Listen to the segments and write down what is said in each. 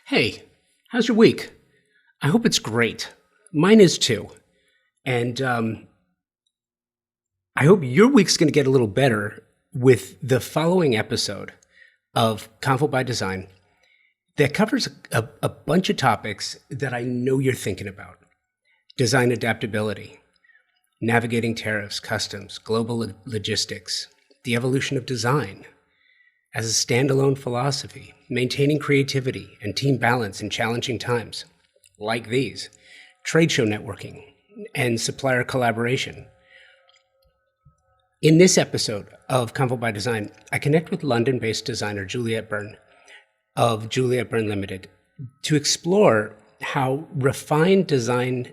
Hey, how's your week? I hope it's great. Mine is too. And I hope your week's going to get a little better with the following episode of Convo by Design that covers a bunch of topics that I know you're thinking about. Design adaptability, navigating tariffs, customs, global logistics, the evolution of design as a standalone philosophy, maintaining creativity and team balance in challenging times, like these, trade show networking, and supplier collaboration. In this episode of Convo by Design, I connect with London-based designer Juliette Byrne of Juliette Byrne Limited to explore how refined design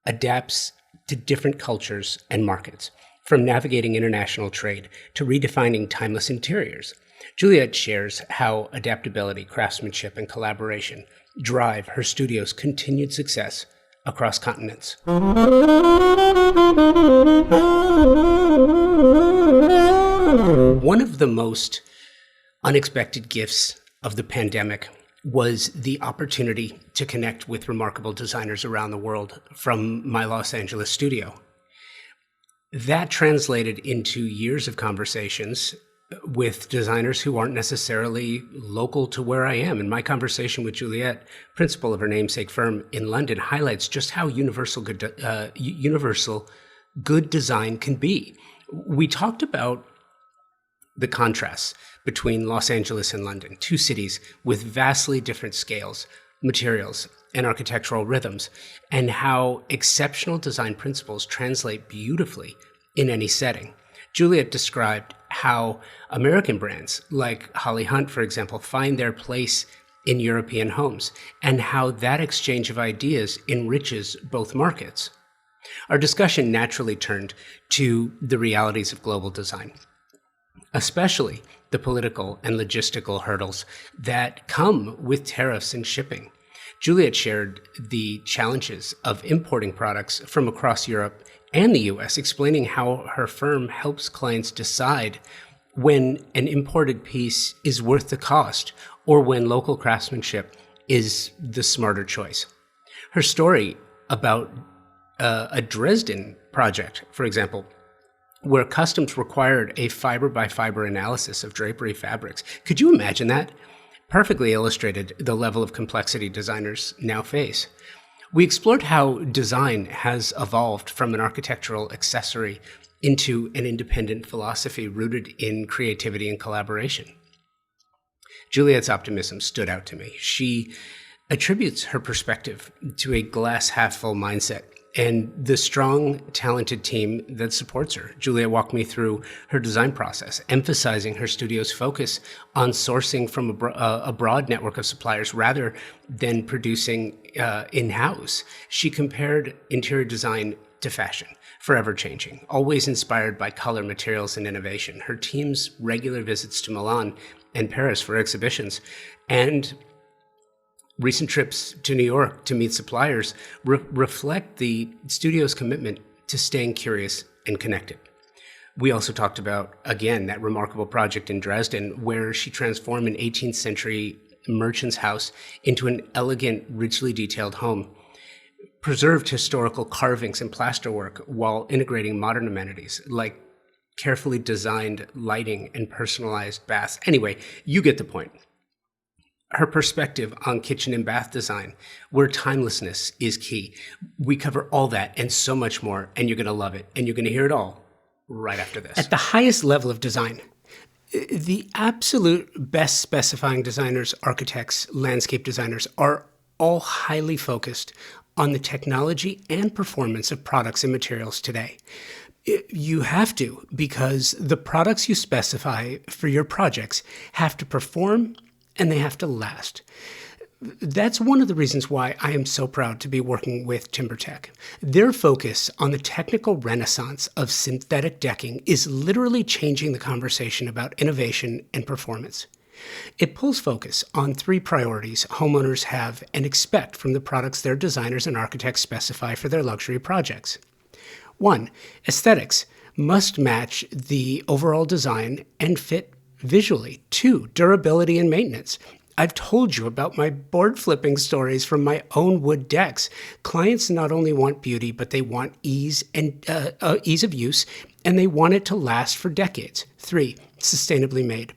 adapts to different cultures and markets, from navigating international trade to redefining timeless interiors. Juliette shares how adaptability, craftsmanship, and collaboration drive her studio's continued success across continents. One of the most unexpected gifts of the pandemic was the opportunity to connect with remarkable designers around the world from my Los Angeles studio. That translated into years of conversations with designers who aren't necessarily local to where I am. And my conversation with Juliette, principal of her namesake firm in London, highlights just how universal good design can be. We talked about the contrasts between Los Angeles and London, two cities with vastly different scales, materials, and architectural rhythms, and how exceptional design principles translate beautifully in any setting. Juliette described how American brands like Holly Hunt, for example, find their place in European homes, and how that exchange of ideas enriches both markets. Our discussion naturally turned to the realities of global design, especially the political and logistical hurdles that come with tariffs and shipping. Juliette shared the challenges of importing products from across Europe and the US, explaining how her firm helps clients decide when an imported piece is worth the cost or when local craftsmanship is the smarter choice. Her story about a Dresden project, for example, where customs required a fiber-by-fiber analysis of drapery fabrics. Could you imagine that? Perfectly illustrated the level of complexity designers now face. We explored how design has evolved from an architectural accessory into an independent philosophy rooted in creativity and collaboration. Juliette's optimism stood out to me. She attributes her perspective to a glass-half-full mindset and the strong, talented team that supports her. Juliette walked me through her design process, emphasizing her studio's focus on sourcing from a broad network of suppliers rather than producing in-house. She compared interior design to fashion, forever changing, always inspired by color, materials, and innovation. Her team's regular visits to Milan and Paris for exhibitions and recent trips to New York to meet suppliers reflect the studio's commitment to staying curious and connected. We also talked about, again, that remarkable project in Dresden where she transformed an 18th century merchant's house into an elegant, richly detailed home, preserved historical carvings and plasterwork while integrating modern amenities like carefully designed lighting and personalized baths. Anyway, you get the point. Her perspective on kitchen and bath design, where timelessness is key. We cover all that and so much more, and you're going to love it. And you're going to hear it all right after this. At the highest level of design, the absolute best specifying designers, architects, landscape designers are all highly focused on the technology and performance of products and materials today. You have to, because the products you specify for your projects have to perform and they have to last. That's one of the reasons why I am so proud to be working with TimberTech. Their focus on the technical renaissance of synthetic decking is literally changing the conversation about innovation and performance. It pulls focus on three priorities homeowners have and expect from the products their designers and architects specify for their luxury projects. 1, aesthetics must match the overall design and fit visually. 2, durability and maintenance. I've told you about my board flipping stories from my own wood decks. Clients not only want beauty, but they want ease of use, and they want it to last for decades. 3, sustainably made.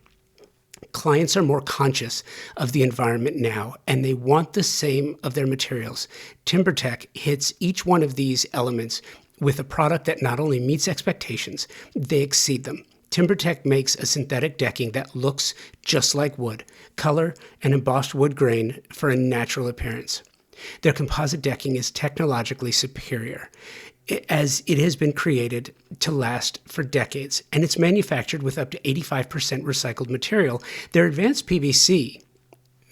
Clients are more conscious of the environment now, and they want the same of their materials. TimberTech hits each one of these elements with a product that not only meets expectations, they exceed them. TimberTech makes a synthetic decking that looks just like wood, color and embossed wood grain for a natural appearance. Their composite decking is technologically superior, as it has been created to last for decades, and it's manufactured with up to 85% recycled material. Their advanced PVC,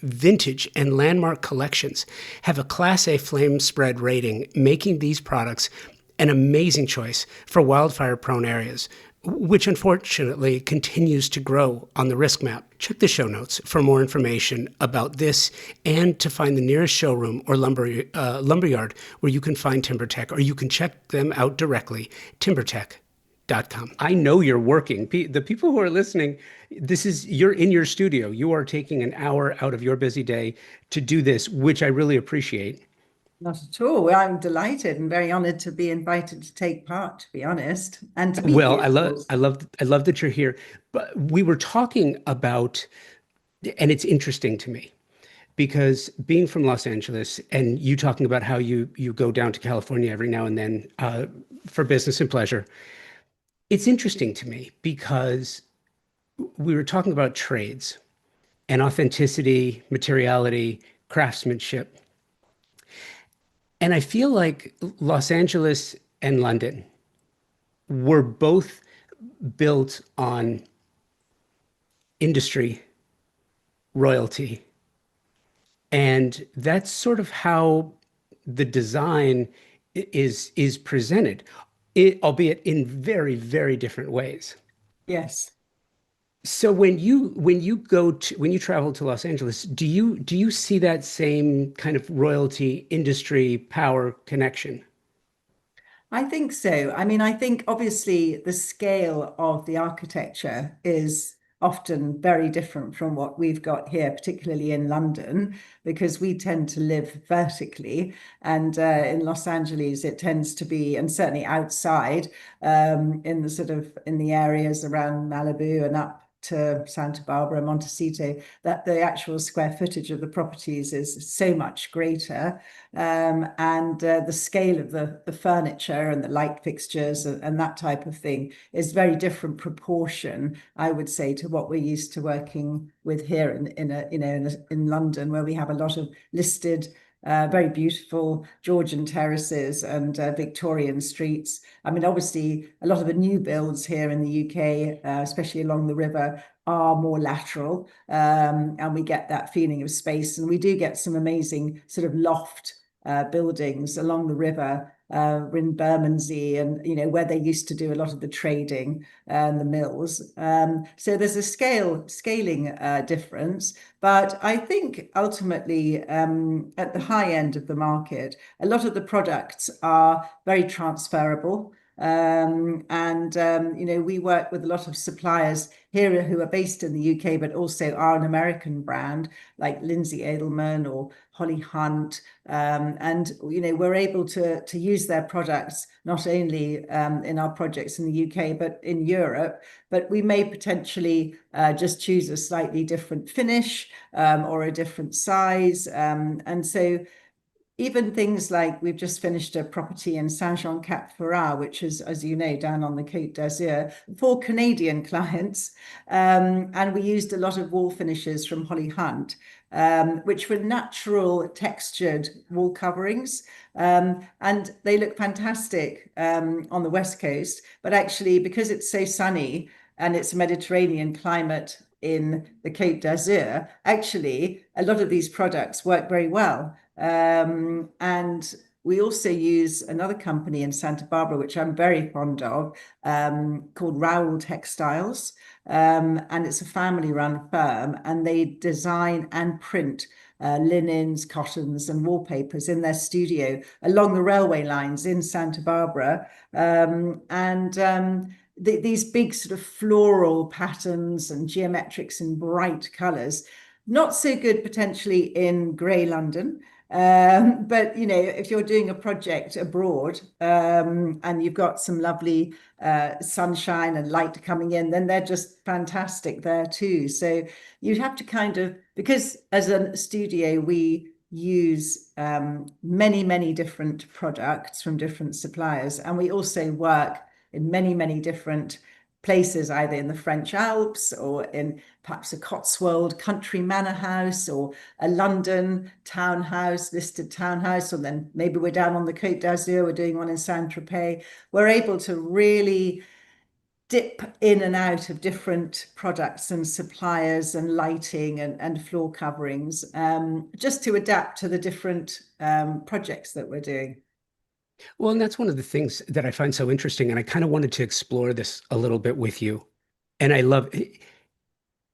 vintage, and landmark collections have a Class A flame spread rating, making these products an amazing choice for wildfire-prone areas, which unfortunately continues to grow on the risk map. Check the show notes for more information about this and to find the nearest showroom or lumberyard where you can find TimberTech, or you can check them out directly, timbertech.com. I know you're working. The people who are listening, you're in your studio. You are taking an hour out of your busy day to do this, which I really appreciate. Not at all. I'm delighted and very honored to be invited to take part, to be honest, and to meet Well, you, of course. I love that you're here. But we were talking about, and it's interesting to me because being from Los Angeles and you talking about how you go down to California every now and then for business and pleasure, it's interesting to me because we were talking about trades and authenticity, materiality, craftsmanship. And I feel like Los Angeles and London were both built on industry, royalty. And that's sort of how the design is presented, albeit in very, very different ways. Yes. So when you travel to Los Angeles, do you see that same kind of royalty, industry, power connection? I think so. I mean, I think obviously the scale of the architecture is often very different from what we've got here, particularly in London, because we tend to live vertically. And in Los Angeles, it tends to be, and certainly outside, in the sort of in the areas around Malibu and up to Santa Barbara, Montecito, that the actual square footage of the properties is so much greater. And the scale of the furniture and the light fixtures and that type of thing is very different proportion, I would say, to what we're used to working with here in London, where we have a lot of listed very beautiful Georgian terraces and Victorian streets. I mean, obviously, a lot of the new builds here in the UK, especially along the river, are more lateral, and we get that feeling of space. And we do get some amazing sort of loft buildings along the river in Bermondsey, and where they used to do a lot of the trading and the mills. So there's a scaling difference, but I think ultimately at the high end of the market, a lot of the products are very transferable. We work with a lot of suppliers here who are based in the UK, but also are an American brand like Lindsay Edelman or Holly Hunt. We're able to use their products not only in our projects in the UK, but in Europe. But we may potentially just choose a slightly different finish or a different size. And so even things like we've just finished a property in Saint-Jean-Cap-Ferrat, which is, as you know, down on the Côte d'Azur, for Canadian clients. And we used a lot of wall finishes from Holly Hunt, which were natural textured wall coverings. And they look fantastic on the West Coast. But actually, because it's so sunny and it's a Mediterranean climate in the Côte d'Azur, actually, a lot of these products work very well. And we also use another company in Santa Barbara, which I'm very fond of, called Rowell Textiles. And it's a family-run firm, and they design and print linens, cottons, and wallpapers in their studio along the railway lines in Santa Barbara. These big sort of floral patterns and geometrics in bright colors, not so good potentially in grey London. But if you're doing a project abroad, and you've got some lovely sunshine and light coming in, then they're just fantastic there too. So you'd have to kind of, because as a studio, we use many, many different products from different suppliers, and we also work in many, many different places, either in the French Alps or in perhaps a Cotswold country manor house or a London townhouse, listed townhouse, or then maybe we're down on the Côte d'Azur, we're doing one in Saint-Tropez. We're able to really dip in and out of different products and suppliers and lighting and floor coverings, just to adapt to the different projects that we're doing. Well, and that's one of the things that I find so interesting. And I kind of wanted to explore this a little bit with you. And I love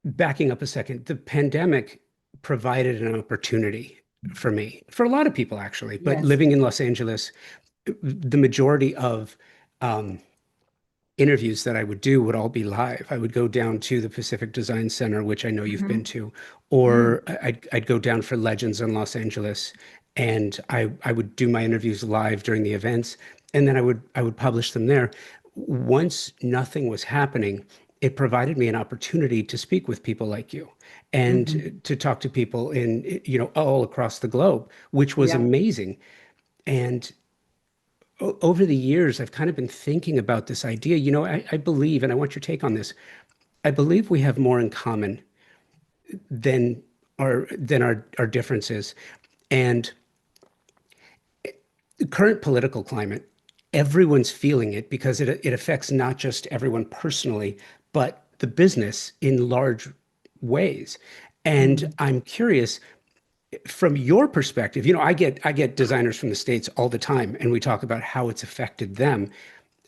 backing up a second. The pandemic provided an opportunity for me, for a lot of people, actually. But Yes. living in Los Angeles, the majority of interviews that I would do would all be live. I would go down to the Pacific Design Center, which I know you've been to, or I'd go down for Legends in Los Angeles, and I would do my interviews live during the events, and then I would publish them there. Once nothing was happening, it provided me an opportunity to speak with people like you and to talk to people in, all across the globe, which was Yeah. amazing. And over the years, I've kind of been thinking about this idea. I believe, and I want your take on this. I believe we have more in common than our differences. And the current political climate, everyone's feeling it because it affects not just everyone personally, but the business in large ways. And I'm curious, from your perspective, I get designers from the States all the time, and we talk about how it's affected them.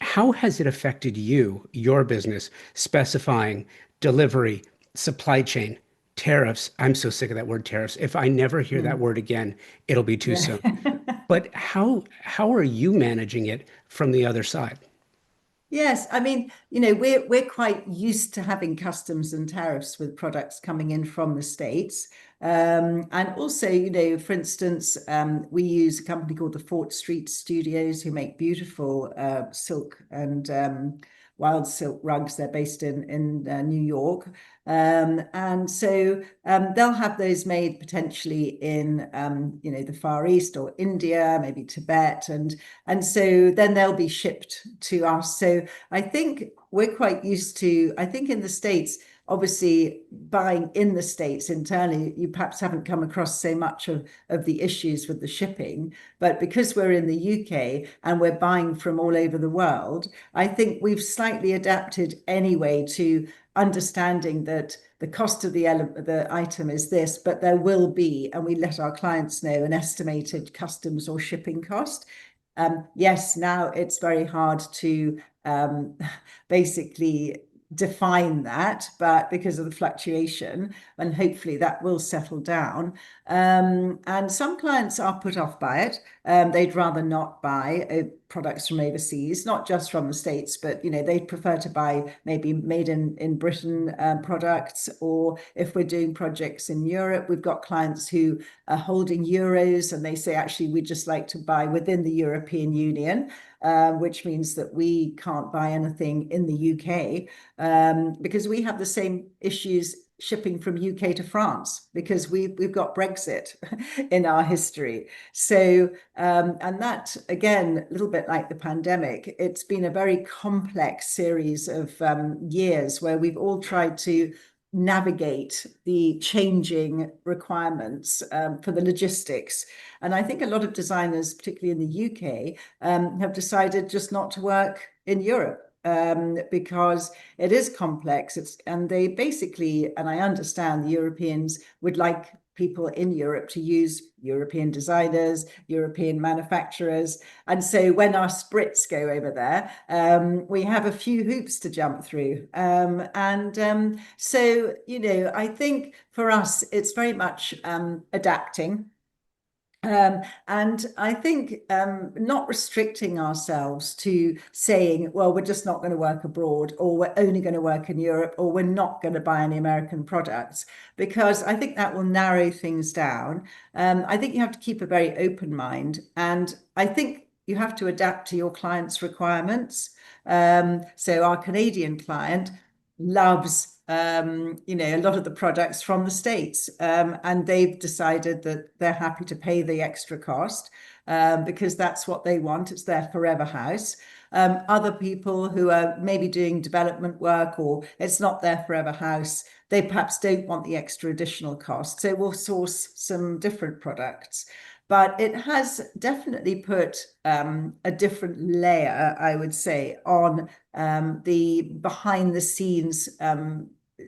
How has it affected you, your business, specifying delivery, supply chain, tariffs? I'm so sick of that word tariffs. If I never hear that word again, it'll be too Yeah. soon. But how are you managing it from the other side? Yes, I mean, we're quite used to having customs and tariffs with products coming in from the States. And also, for instance, we use a company called the Fort Street Studios who make beautiful silk and wild silk rugs. They're based in New York. And so they'll have those made potentially in the Far East or India, maybe Tibet, and so then they'll be shipped to us. So I think we're quite used to, I think in the States, obviously buying in the States internally, you perhaps haven't come across so much of the issues with the shipping. But because we're in the UK and we're buying from all over the world, I think we've slightly adapted anyway to understanding that the cost of the item is this, but there will be, and we let our clients know, an estimated customs or shipping cost. Yes, now it's very hard to basically define that, but because of the fluctuation, and hopefully that will settle down. And some clients are put off by it. They'd rather not buy products from overseas, not just from the States, but they'd prefer to buy maybe made in Britain products. Or if we're doing projects in Europe, we've got clients who are holding euros and they say, actually, we'd just like to buy within the European Union. Which means that we can't buy anything in the UK, because we have the same issues shipping from UK to France because we've got Brexit in our history. So, and that, again, a little bit like the pandemic, it's been a very complex series of years where we've all tried to navigate the changing requirements for the logistics. And I think a lot of designers, particularly in the UK, have decided just not to work in Europe. Because it is complex. And they basically, and I understand the Europeans would like people in Europe to use European designers, European manufacturers. And so when our Sprits go over there, we have a few hoops to jump through. So, I think for us, it's very much adapting. And I think not restricting ourselves to saying, well, we're just not going to work abroad, or we're only going to work in Europe, or we're not going to buy any American products, because I think that will narrow things down. I think you have to keep a very open mind, and I think you have to adapt to your client's requirements. So our Canadian client loves a lot of the products from the States. And they've decided that they're happy to pay the extra cost because that's what they want. It's their forever house. Other people who are maybe doing development work or it's not their forever house, they perhaps don't want the extra additional cost. So we'll source some different products. But it has definitely put a different layer, I would say, on the behind the scenes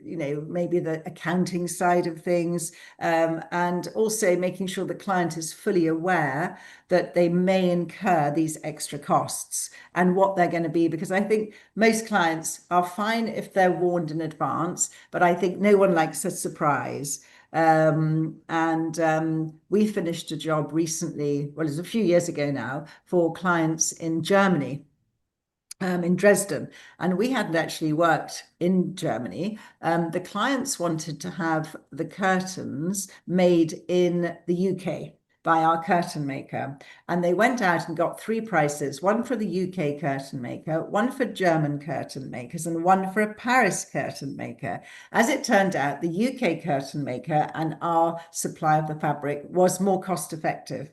maybe the accounting side of things, and also making sure the client is fully aware that they may incur these extra costs and what they're going to be. Because I think most clients are fine if they're warned in advance, but I think no one likes a surprise. And we finished a job recently, well, it was a few years ago now, for clients in Germany, in Dresden, and we hadn't actually worked in Germany. The clients wanted to have the curtains made in the UK by our curtain maker. And they went out and got three prices, one for the UK curtain maker, one for German curtain makers, and one for a Paris curtain maker. As it turned out, the UK curtain maker and our supply of the fabric was more cost effective.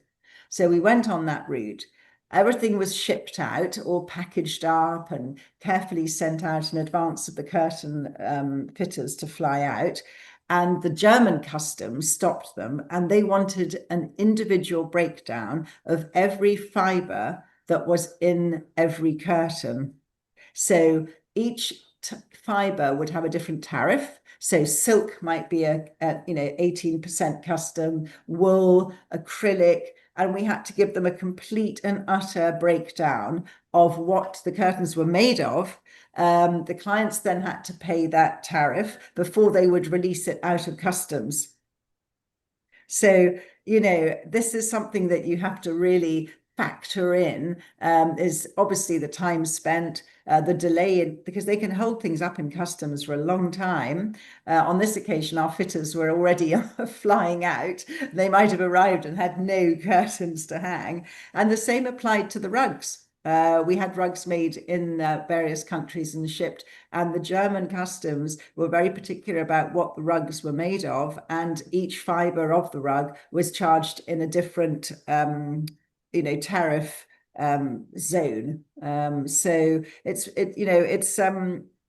So we went on that route. Everything was shipped out, all packaged up and carefully sent out in advance of the curtain fitters to fly out. And the German customs stopped them, and they wanted an individual breakdown of every fiber that was in every curtain. So each fiber would have a different tariff. So silk might be a 18% custom, wool, acrylic, and we had to give them a complete and utter breakdown of what the curtains were made of. The clients then had to pay that tariff before they would release it out of customs. So, this is something that you have to really factor in, is obviously the time spent, the delay, because they can hold things up in customs for a long time. On this occasion, our fitters were already flying out. They might have arrived and had no curtains to hang. And the same applied to the rugs. We had rugs made in various countries and shipped, and the German customs were very particular about what the rugs were made of, and each fiber of the rug was charged in a different, tariff zone. So it's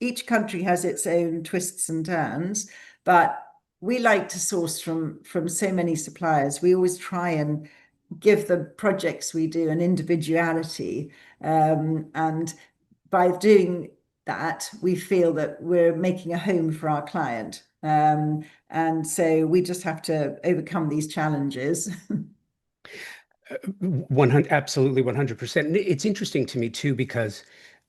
each country has its own twists and turns, but we like to source from so many suppliers. We always try and give the projects we do an individuality. And by doing that, we feel that we're making a home for our client. And so we just have to overcome these challenges. 100, absolutely 100%. It's interesting to me too, because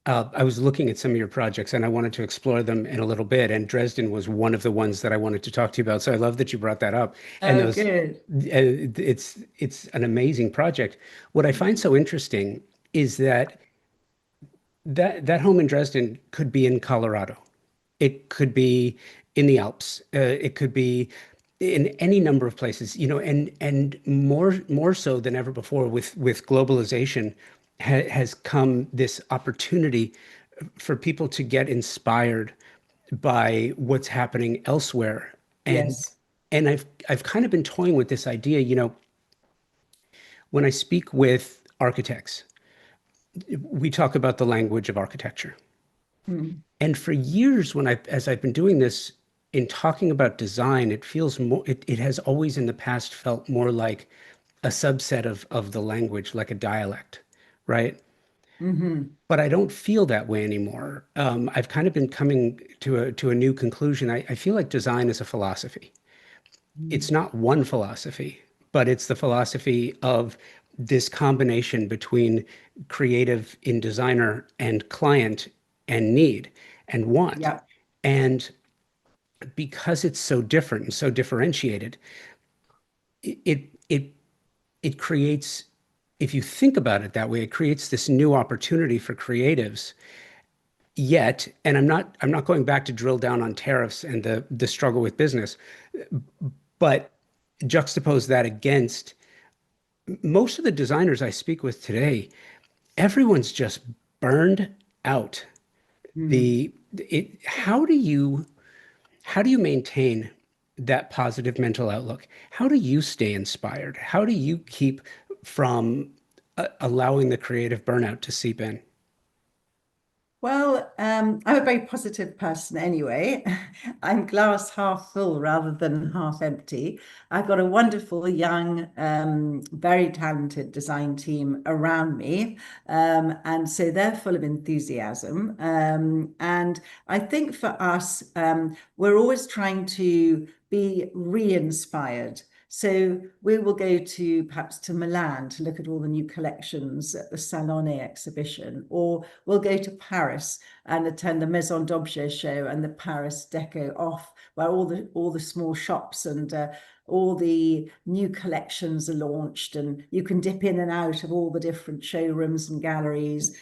I was looking at some of your projects and I wanted to explore them in a little bit. And Dresden was one of the ones that I wanted to talk to you about. So I love that you brought that up. And Oh, those, good. it's an amazing project. What I find so interesting is that home in Dresden could be in Colorado. It could be in the Alps. It could be in any number of places, and more so than ever before with globalization has come this opportunity for people to get inspired by what's happening elsewhere. And Yes. and I've kind of been toying with this idea, when I speak with architects, we talk about the language of architecture. Hmm. And for years, as I've been doing this in talking about design, it feels more, it has always in the past felt more like a subset of the language, like a dialect, right? Hmm. But I don't feel that way anymore. I've kind of been coming to a new conclusion. I feel like design is a philosophy. It's not one philosophy, but it's the philosophy of this combination between creative in designer and client and need and want. Yeah. And because it's so different and so differentiated, it it creates, if you think about it that way, it creates this new opportunity for creatives. Yet, and I'm not going back to drill down on tariffs and the struggle with business, but juxtapose that against most of the designers I speak with today, everyone's just burned out. Hmm. The it how do you maintain that positive mental outlook? How do you stay inspired? How do you keep from allowing the creative burnout to seep in? Well, I'm a very positive person anyway. I'm glass half full rather than half empty. I've got a wonderful, young, very talented design team around me. And so they're full of enthusiasm. And I think for us, we're always trying to be re-inspired. So we will go to perhaps to Milan to look at all the new collections at the Salone exhibition, or we'll go to Paris and attend the Maison d'Objet show and the Paris Deco Off, where all the small shops and all the new collections are launched, and you can dip in and out of all the different showrooms and galleries.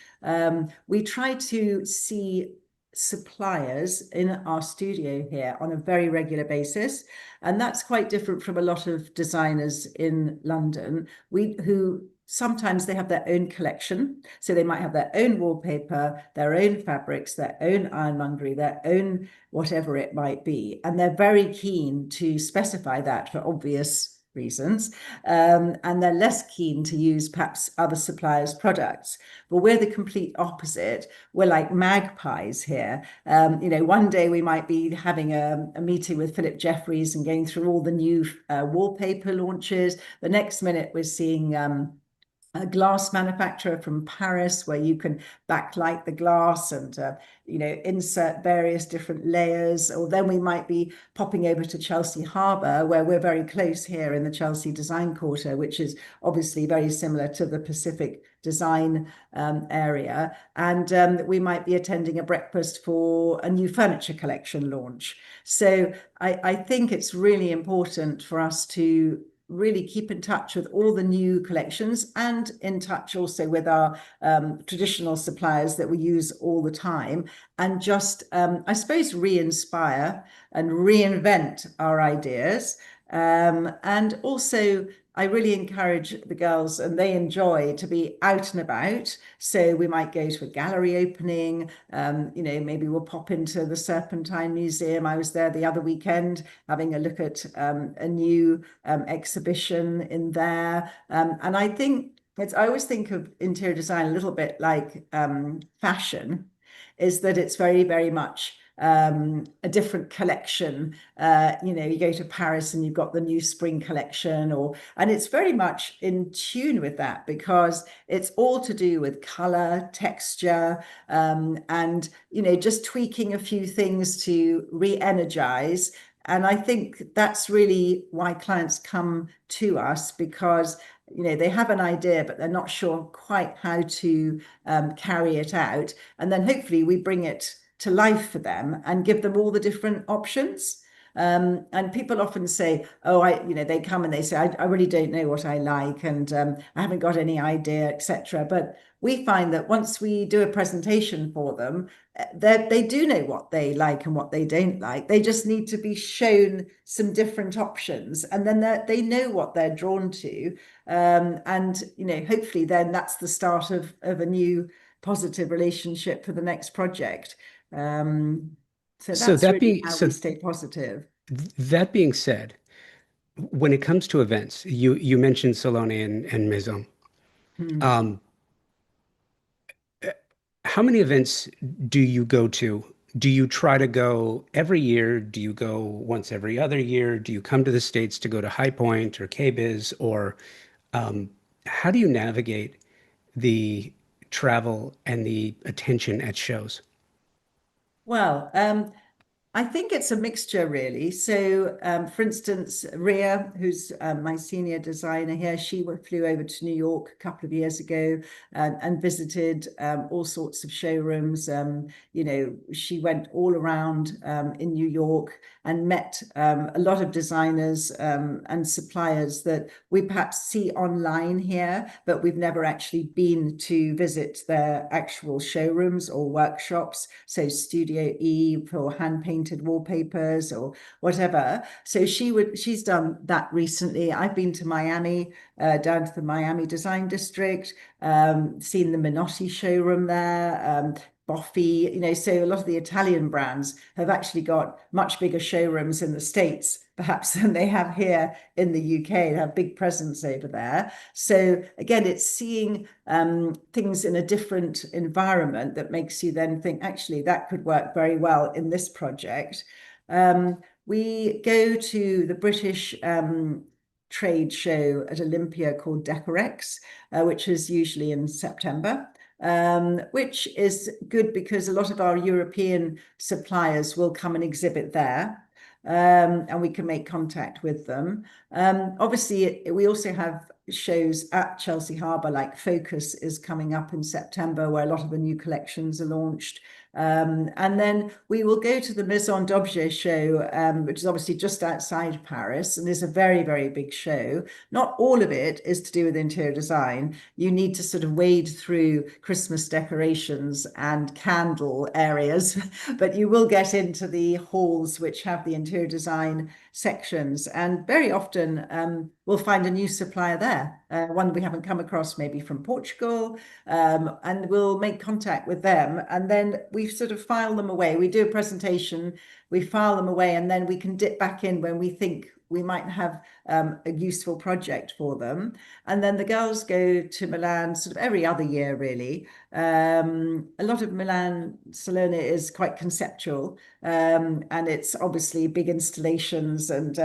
We try to see suppliers in our studio here on a very regular basis, and that's quite different from a lot of designers in London, who sometimes they have their own collection. So they might have their own wallpaper, their own fabrics, their own ironmongery, their own whatever it might be. And they're very keen to specify that for obvious reasons. And they're less keen to use perhaps other suppliers' products. But we're the complete opposite. We're like magpies here. One day we might be having a meeting with Philip Jeffries and going through all the new wallpaper launches. The next minute we're seeing a glass manufacturer from Paris where you can backlight the glass and insert various different layers. Or then we might be popping over to Chelsea Harbour, where we're very close here in the Chelsea Design Quarter, which is obviously very similar to the Pacific Design area. And we might be attending a breakfast for a new furniture collection launch. So I think it's really important for us to really keep in touch with all the new collections and in touch also with our traditional suppliers that we use all the time, and just, I suppose, re-inspire and reinvent our ideas. And also, I really encourage the girls, and they enjoy to be out and about. So we might go to a gallery opening. Maybe we'll pop into the Serpentine Museum. I was there the other weekend having a look at a new exhibition in there. And I think I always think of interior design a little bit like fashion, is that it's very, very much a different collection. You go to Paris and you've got the new spring collection, and it's very much in tune with that because it's all to do with color, texture, and just tweaking a few things to re-energize. And I think that's really why clients come to us, because they have an idea, but they're not sure quite how to carry it out. And then hopefully we bring it to life for them and give them all the different options. And people often say, oh, they come and they say, I really don't know what I like, and I haven't got any idea, etc. But we find that once we do a presentation for them, they do know what they like and what they don't like. They just need to be shown some different options, and then they know what they're drawn to. And hopefully then that's the start of a new positive relationship for the next project. So So that's that really being how so we stay positive. that being said, when it comes to events, you mentioned Salone and Maison. Hmm. Um, how many events do you go to? Do you try to go every year? Do you go once every other year? Do you come to the States to go to High Point or KBIS? Or um, how do you navigate the travel and the attention at shows? Well, I think it's a mixture, really. So, for instance, Ria, who's my senior designer here, she flew over to New York a couple of years ago and visited all sorts of showrooms. She went all around in New York and met a lot of designers and suppliers that we perhaps see online here, but we've never actually been to visit their actual showrooms or workshops. So Studio E for hand painted wallpapers or whatever. So she's done that recently. I've been to Miami, down to the Miami Design District, seen the Minotti showroom there, Boffi, so a lot of the Italian brands have actually got much bigger showrooms in the States, perhaps, than they have here in the UK. They have big presence over there. So again, it's seeing things in a different environment that makes you then think, actually, that could work very well in this project. We go to the British trade show at Olympia called Decorex, which is usually in September. Which is good because a lot of our European suppliers will come and exhibit there. And we can make contact with them. Obviously, we also have shows at Chelsea Harbour, like Focus is coming up in September, where a lot of the new collections are launched. And then we will go to the Maison d'Objet show, which is obviously just outside Paris, and is a very, very big show. Not all of it is to do with interior design. You need to sort of wade through Christmas decorations and candle areas, but you will get into the halls which have the interior design sections. And very often we'll find a new supplier there, one we haven't come across, maybe from Portugal, and we'll make contact with them. And then we sort of file them away. We do a presentation, we file them away, and then we can dip back in when we think we might have a useful project for them. And then the girls go to Milan sort of every other year, really. A lot of Milan Salone is quite conceptual, and it's obviously big installations. And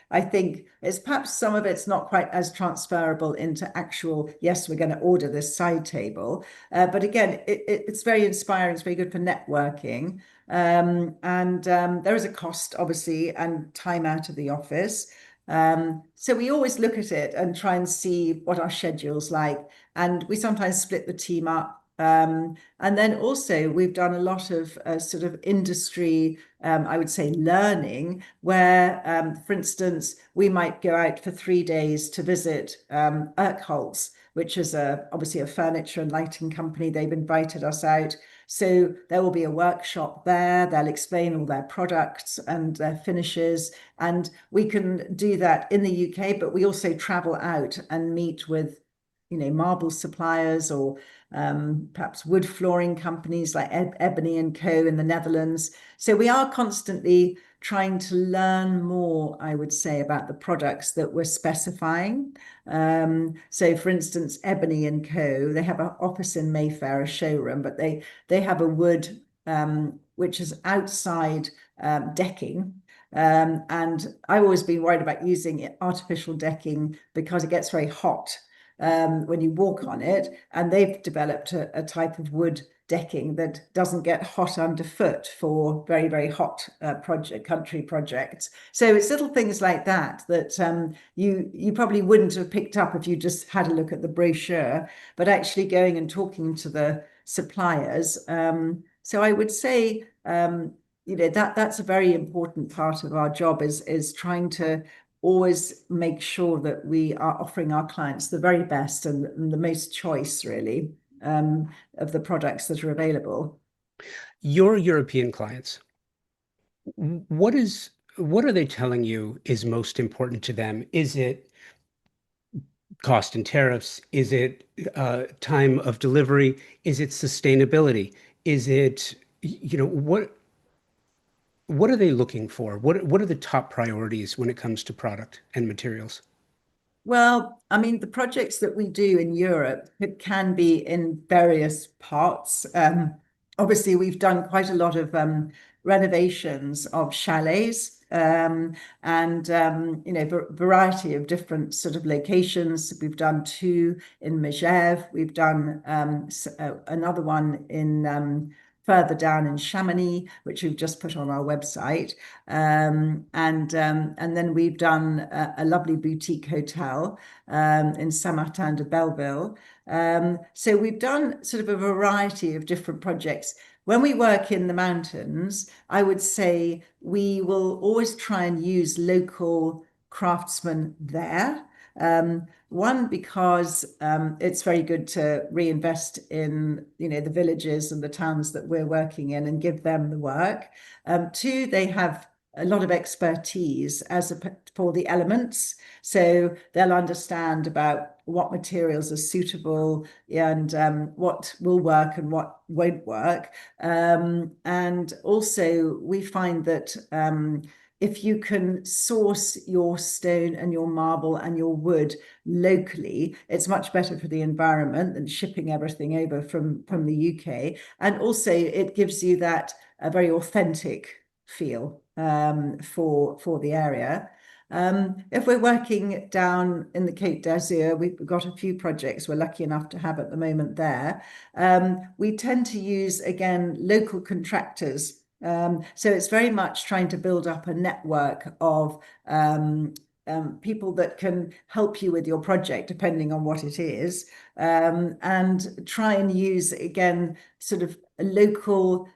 I think it's perhaps some of it's not quite as transferable into actual, yes, we're going to order this side table. But again, it's very inspiring. It's very good for networking. And there is a cost, obviously, and time out of the office. So we always look at it and try and see what our schedule's like. And we sometimes split the team up. And then also we've done a lot of sort of industry, I would say, learning, where, for instance, we might go out for 3 days to visit Urquhart's, which is obviously a furniture and lighting company. They've invited us out. So there will be a workshop there. They'll explain all their products and their finishes. And we can do that in the UK, but we also travel out and meet with, marble suppliers or perhaps wood flooring companies like Ebony and Co. in the Netherlands. So we are constantly trying to learn more, I would say, about the products that we're specifying. So for instance, Ebony and Co., they have an office in Mayfair, a showroom, but they have a wood which is outside decking. And I've always been worried about using artificial decking because it gets very hot when you walk on it. And they've developed a type of wood decking that doesn't get hot underfoot for very, very hot country projects. So it's little things like that you probably wouldn't have picked up if you just had a look at the brochure, but actually going and talking to the suppliers. So I would say that's a very important part of our job is trying to always make sure that we are offering our clients the very best and the most choice, really, of the products that are available. Your European clients, what are they telling you is most important to them? Is it cost and tariffs? Is it time of delivery? Is it sustainability? Is it, what are they looking for? What are the top priorities when it comes to product and materials? Well, I mean, the projects that we do in Europe, it can be in various parts. Obviously, we've done quite a lot of renovations of chalets, and variety of different sort of locations. We've done two in Megève. We've done another one in further down in Chamonix, which we've just put on our website. And then we've done a lovely boutique hotel in Saint-Martin de Belleville. So we've done sort of a variety of different projects. When we work in the mountains, I would say we will always try and use local craftsmen there. One, because it's very good to reinvest in, the villages and the towns that we're working in and give them the work. Two, they have a lot of expertise for the elements, so they'll understand about what materials are suitable and what will work and what won't work. And also, we find that if you can source your stone and your marble and your wood locally, it's much better for the environment than shipping everything over from the UK. And also, it gives you that a very authentic feel for the area. If we're working down in the Côte d'Azur, we've got a few projects we're lucky enough to have at the moment there. We tend to use, again, local contractors. So it's very much trying to build up a network of people that can help you with your project, depending on what it is, and try and use, again, sort of a local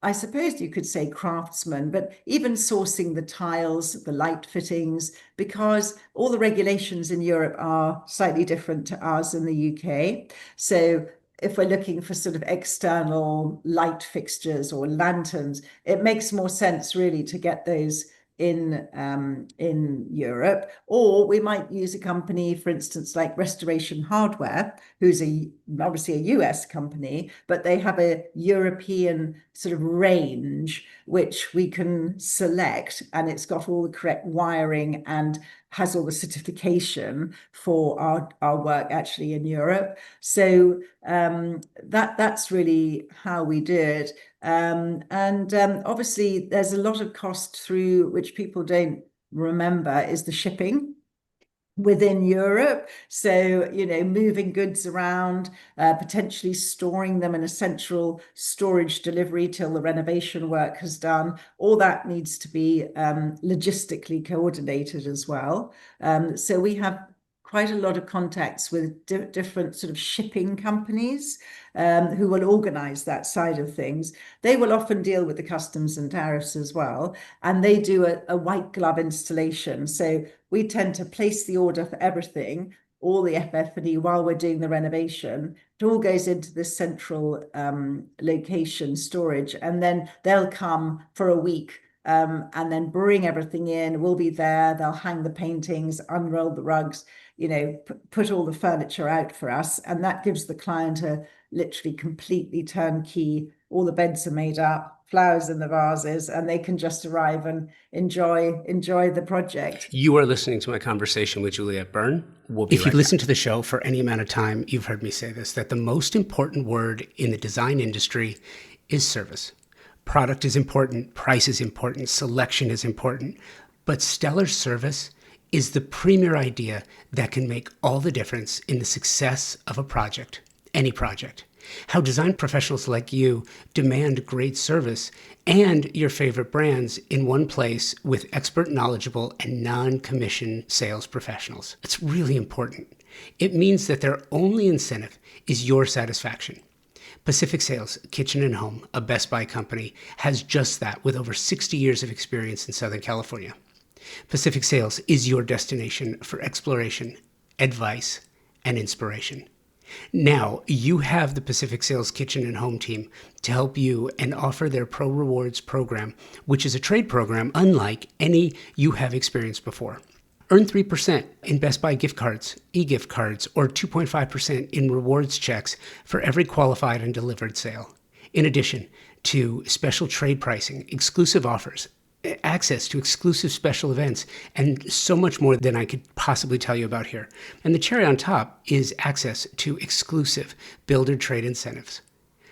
I suppose you could say craftsman, but even sourcing the tiles, the light fittings, because all the regulations in Europe are slightly different to ours in the UK. So if we're looking for sort of external light fixtures or lanterns, it makes more sense really to get those in Europe. Or we might use a company, for instance, like Restoration Hardware, who's obviously a US company, but they have a European sort of range which we can select, and it's got all the correct wiring and has all the certification for our work actually in Europe. So that's really how we do it. Obviously, there's a lot of cost through which people don't remember is the shipping within Europe. So, moving goods around, potentially storing them in a central storage delivery till the renovation work has done. All that needs to be logistically coordinated as well. So we have quite a lot of contacts with different sort of shipping companies who will organize that side of things. They will often deal with the customs and tariffs as well, and they do a white glove installation. So we tend to place the order for everything, all the FF&E, while we're doing the renovation. It all goes into this central location storage, and then they'll come for a week and then bring everything in. We'll be there. They'll hang the paintings, unroll the rugs, put all the furniture out for us. And that gives the client a literally completely turnkey. All the beds are made up, flowers in the vases, and they can just arrive and enjoy the project. You are listening to my conversation with Juliette Byrne. If you've listened to the show for any amount of time, you've heard me say this, that the most important word in the design industry is service. Product is important, price is important, selection is important, but stellar service is the premier idea that can make all the difference in the success of a project, any project. How design professionals like you demand great service and your favorite brands in one place with expert, knowledgeable, and non-commission sales professionals. It's really important. It means that their only incentive is your satisfaction. Pacific Sales, Kitchen and Home, a Best Buy company, has just that with over 60 years of experience in Southern California. Pacific Sales is your destination for exploration, advice, and inspiration. Now, you have the Pacific Sales Kitchen and Home team to help you and offer their Pro Rewards program, which is a trade program unlike any you have experienced before. Earn 3% in Best Buy gift cards, e-gift cards, or 2.5% in rewards checks for every qualified and delivered sale. In addition to special trade pricing, exclusive offers, access to exclusive special events, and so much more than I could possibly tell you about here. And the cherry on top is access to exclusive builder trade incentives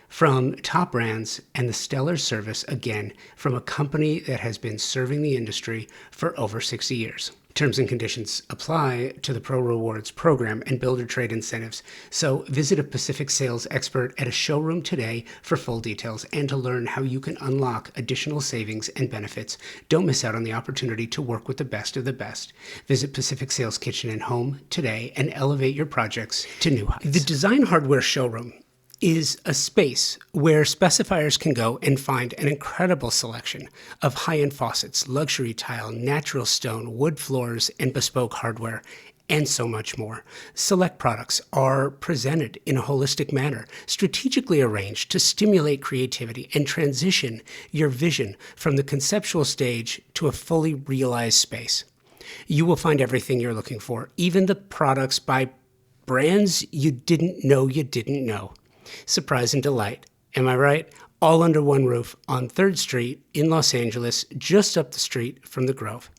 from top brands and the stellar service, again, from a company that has been serving the industry for over 60 years. Terms and conditions apply to the Pro Rewards program and builder trade incentives. So visit a Pacific sales expert at a showroom today for full details and to learn how you can unlock additional savings and benefits. Don't miss out on the opportunity to work with the best of the best. Visit Pacific Sales Kitchen and Home today and elevate your projects to new heights. The Design Hardware Showroom is a space where specifiers can go and find an incredible selection of high-end faucets, luxury tile, natural stone, wood floors, and bespoke hardware, and so much more. Select products are presented in a holistic manner, strategically arranged to stimulate creativity and transition your vision from the conceptual stage to a fully realized space. You will find everything you're looking for, even the products by brands you didn't know you didn't know. Surprise and delight. Am I right? All under one roof on 3rd Street in Los Angeles, just up the street from the Grove.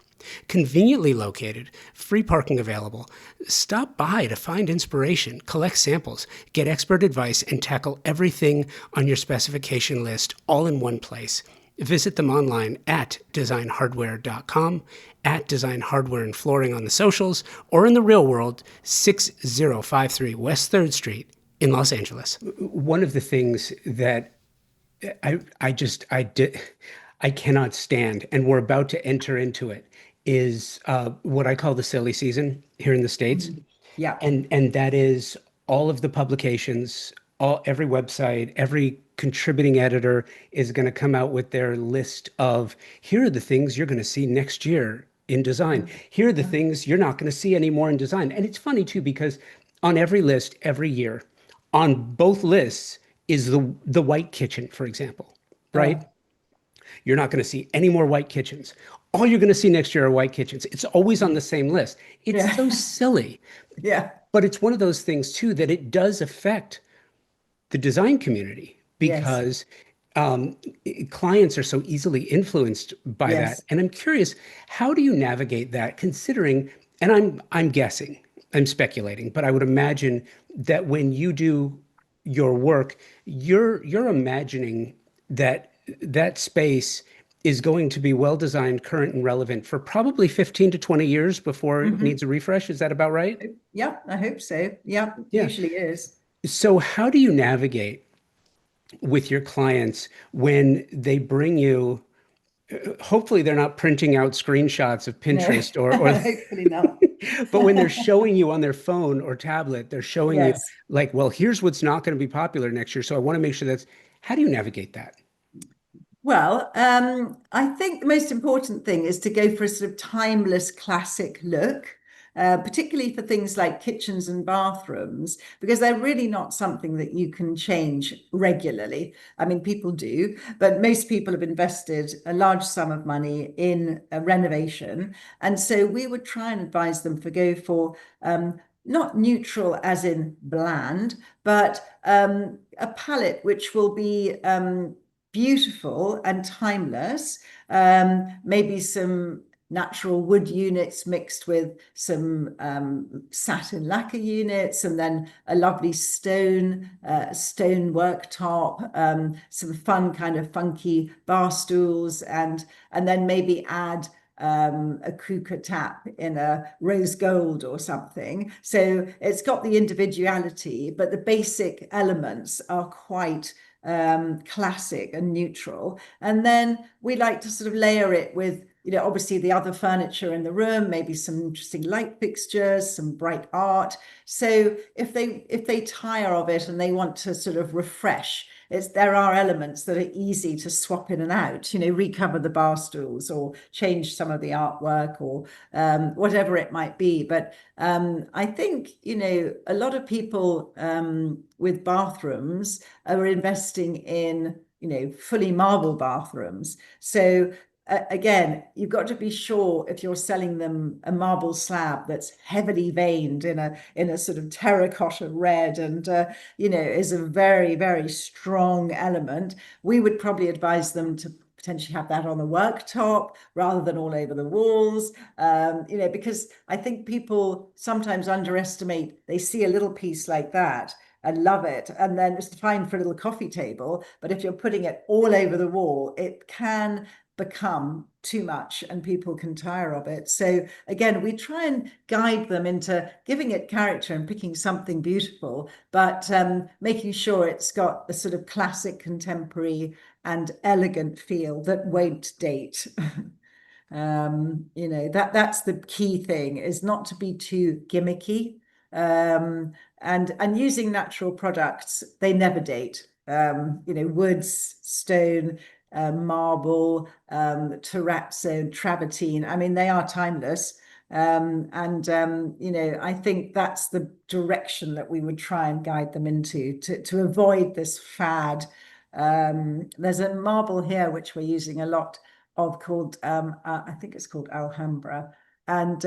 Conveniently located, free parking available. Stop by to find inspiration, collect samples, get expert advice, and tackle everything on your specification list all in one place. Visit them online at designhardware.com, at Design Hardware and Flooring on the socials, or in the real world, 6053 West 3rd Street in Los Angeles. One of the things that I cannot stand, and we're about to enter into it, is what I call the silly season here in the States. Yeah. And that is all of the publications, every website, every contributing editor is going to come out with their list of, here are the things you're going to see next year in design. Here are the things you're not going to see anymore in design. And it's funny too, because on every list every year, on both lists is the white kitchen, for example, right? You're not going to see any more white kitchens. All you're going to see next year are white kitchens. It's always on the same list. It's so silly. Yeah. But it's one of those things too that it does affect the design community because clients are so easily influenced by that. And I'm curious, how do you navigate that considering, and I'm guessing, I'm speculating, but I would imagine that when you do your work, you're imagining that that space is going to be well designed, current, and relevant for probably 15 to 20 years before it needs a refresh. Is that about right? Yeah, I hope so. Yeah, usually is. So how do you navigate with your clients when they bring you, hopefully they're not printing out screenshots of Pinterest or hopefully not. but when they're showing you on their phone or tablet, they're showing you like, well, here's what's not going to be popular next year. So I want to make sure how do you navigate that? Well, I think the most important thing is to go for a sort of timeless classic look, particularly for things like kitchens and bathrooms, because they're really not something that you can change regularly. I mean, people do, but most people have invested a large sum of money in a renovation. And so we would try and advise them to go for not neutral as in bland, but a palette which will be beautiful and timeless, maybe some natural wood units mixed with some satin lacquer units, and then a lovely stone worktop, some fun kind of funky bar stools, and then maybe add a kruka tap in a rose gold or something. So it's got the individuality, but the basic elements are quite classic and neutral. And then we like to sort of layer it with, obviously the other furniture in the room, maybe some interesting light fixtures, some bright art. So if they tire of it and they want to sort of refresh, there are elements that are easy to swap in and out, recover the bar stools or change some of the artwork or whatever it might be. But I think, a lot of people with bathrooms are investing in, fully marble bathrooms. So again, you've got to be sure if you're selling them a marble slab that's heavily veined in a sort of terracotta red and is a very, very strong element. We would probably advise them to potentially have that on the worktop rather than all over the walls, because I think people sometimes underestimate. They see a little piece like that and love it, and then it's fine for a little coffee table, but if you're putting it all over the wall, it can become too much and people can tire of it. So again, we try and guide them into giving it character and picking something beautiful, but making sure it's got a sort of classic, contemporary and elegant feel that won't date. That's the key thing, is not to be too gimmicky. And using natural products, they never date. Woods, stone, marble, terrazzo, travertine. I mean, they are timeless. I think that's the direction that we would try and guide them into to avoid this fad. There's a marble here which we're using a lot of called I think it's called Alhambra, and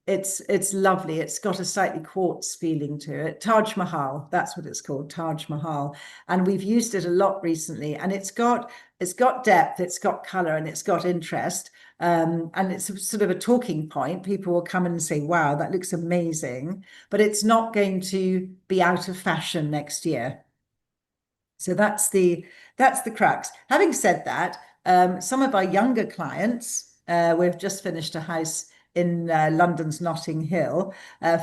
it's lovely. It's got a slightly quartz feeling to it. Taj Mahal, that's what it's called, Taj Mahal, and we've used it a lot recently. And it's got depth, it's got color, and it's got interest. And it's sort of a talking point. People will come in and say, "Wow, that looks amazing," but it's not going to be out of fashion next year. So that's the crux. Having said that, some of our younger clients, we've just finished a house in London's Notting Hill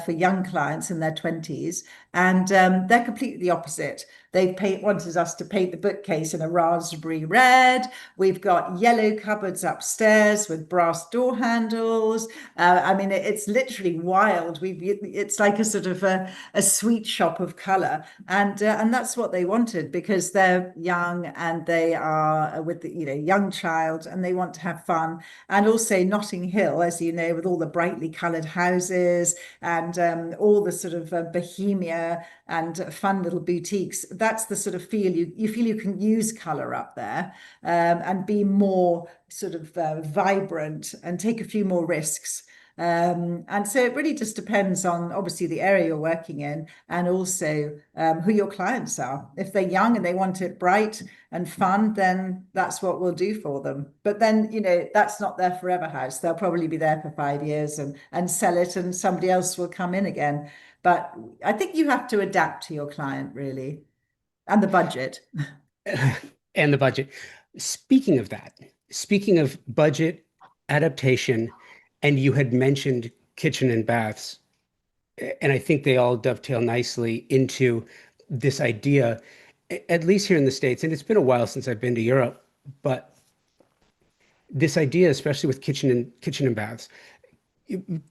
for young clients in their 20s, and they're completely the opposite. They wanted us to paint the bookcase in a raspberry red. We've got yellow cupboards upstairs with brass door handles. I mean, it's literally wild. It's like a sort of a sweet shop of color, and that's what they wanted, because they're young and they are with the, young child, and they want to have fun. And also Notting Hill, as you know, with all the brightly colored houses and all the sort of bohemia and fun little boutiques. That's the sort of feel you feel you can use color up there, and be more sort of vibrant and take a few more risks. And so it really just depends on, obviously, the area you're working in, and also who your clients are. If they're young and they want it bright and fun, then that's what we'll do for them. But then, that's not their forever house. They'll probably be there for 5 years and sell it, and somebody else will come in again. But I think you have to adapt to your client, really, and the budget. And the budget. Speaking of that, speaking of budget, adaptation, and you had mentioned kitchen and baths, and I think they all dovetail nicely into this idea, at least here in the States, and it's been a while since I've been to Europe, but this idea, especially with kitchen and baths,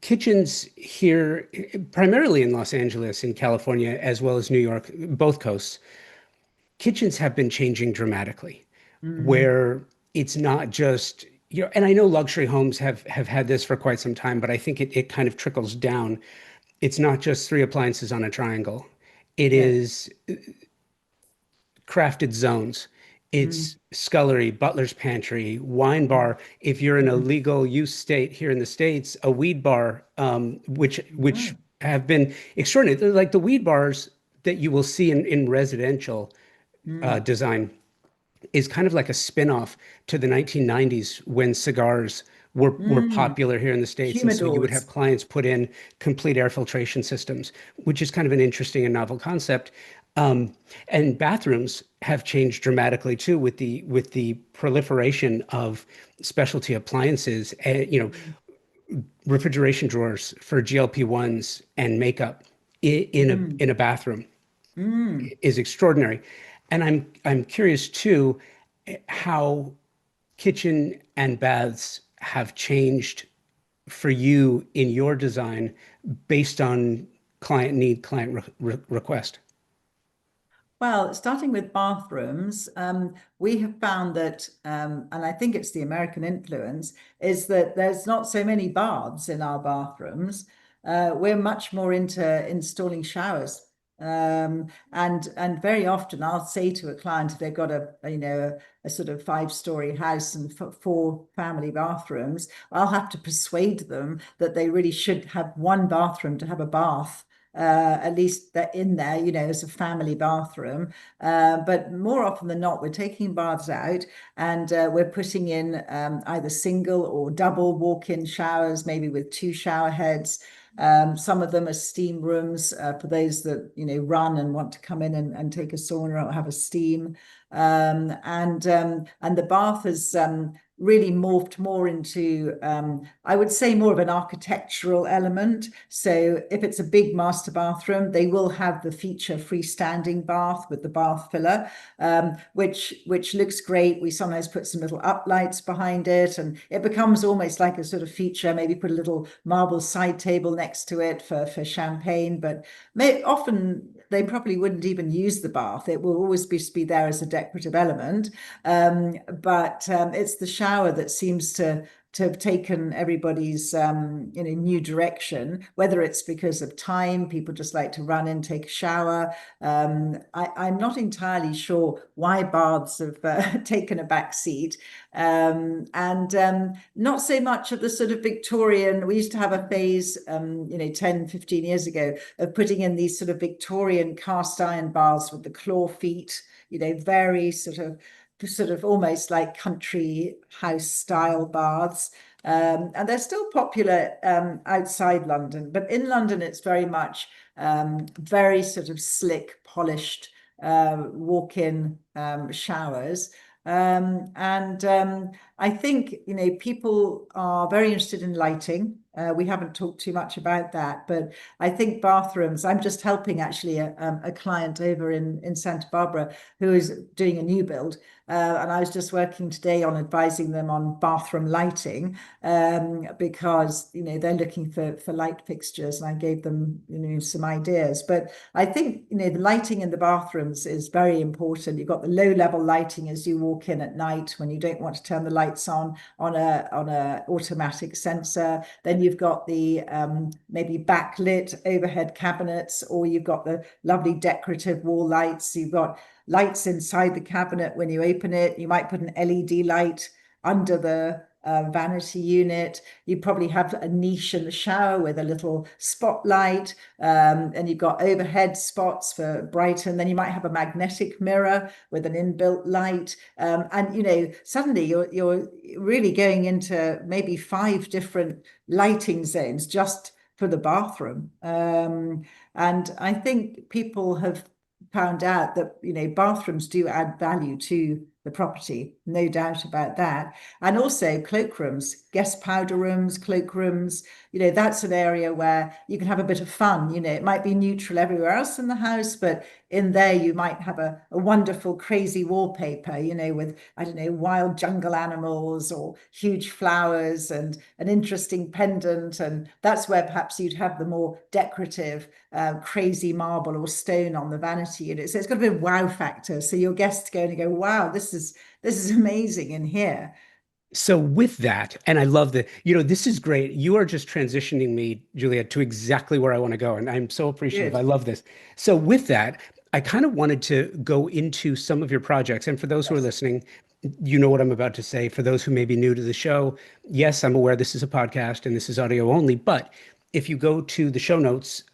kitchens here, primarily in Los Angeles, in California, as well as New York, both coasts, kitchens have been changing dramatically, where it's not just, and I know luxury homes have had this for quite some time, but I think it kind of trickles down. It's not just three appliances on a triangle. It is crafted zones. It's scullery, butler's pantry, wine bar. If you're in a legal use state here in the States, a weed bar, which have been extraordinary. They're like the weed bars that you will see in residential design is kind of like a spin-off to the 1990s, when cigars were popular here in the States. And so you would have Humidors. clients put in complete air filtration systems, which is kind of an interesting and novel concept. And bathrooms have changed dramatically too, with the proliferation of specialty appliances, refrigeration drawers for GLP-1s and makeup in a bathroom is extraordinary. And I'm curious too how kitchen and baths have changed for you in your design based on client need, client request. Well, starting with bathrooms, we have found that, and I think it's the American influence, is that there's not so many baths in our bathrooms. We're much more into installing showers. And very often I'll say to a client, if they've got a sort of 5-story house and 4 family bathrooms, I'll have to persuade them that they really should have one bathroom to have a bath. At least they're in there, as a family bathroom. But more often than not, we're taking baths out, and we're putting in either single or double walk-in showers, maybe with 2 shower heads. Some of them are steam rooms for those that run and want to come in and take a sauna or have a steam. And the bath is really morphed more into, I would say, more of an architectural element. So if it's a big master bathroom, they will have the feature freestanding bath with the bath filler, which looks great. We sometimes put some little uplights behind it, and it becomes almost like a sort of feature. Maybe put a little marble side table next to it for champagne, but often they probably wouldn't even use the bath. It will always be there as a decorative element. But it's the shower that seems to have taken everybody's in a new direction, whether it's because of time, people just like to run in, take a shower. I'm not entirely sure why baths have taken a back seat. Not so much of the sort of Victorian. We used to have a phase, 10, 15 years ago, of putting in these sort of Victorian cast iron baths with the claw feet, very sort of almost like country house style baths. And they're still popular outside London, but in London, it's very much very sort of slick, polished walk-in showers. I think, people are very interested in lighting. We haven't talked too much about that, but I think bathrooms, I'm just helping actually a client over in Santa Barbara who is doing a new build. And I was just working today on advising them on bathroom lighting because, they're looking for light fixtures, and I gave them, some ideas. But I think, the lighting in the bathrooms is very important. You've got the low level lighting as you walk in at night when you don't want to turn the lights on a automatic sensor. Then you've got the maybe backlit overhead cabinets, or you've got the lovely decorative wall lights. You've got lights inside the cabinet when you open it. You might put an LED light under the vanity unit. You probably have a niche in the shower with a little spotlight, and you've got overhead spots for brighten. Then you might have a magnetic mirror with an inbuilt light, and suddenly you're really going into maybe 5 different lighting zones just for the bathroom. And I think people have found out that bathrooms do add value to the property, no doubt about that. And also cloakrooms, guest powder rooms, cloakrooms, that's an area where you can have a bit of fun. It might be neutral everywhere else in the house, but in there you might have a wonderful crazy wallpaper, with, I don't know, wild jungle animals or huge flowers and an interesting pendant. And that's where perhaps you'd have the more decorative crazy marble or stone on the vanity unit. So it's got a bit of wow factor. So your guests going to go, wow, this is amazing in here. So with that, and I love that, this is great. You are just transitioning me, Juliette, to exactly where I want to go. And I'm so appreciative. Good. I love this. So with that, I kind of wanted to go into some of your projects. And for those who are listening, you know what I'm about to say. For those who may be new to the show, yes, I'm aware this is a podcast and this is audio only, but if you go to the show notes,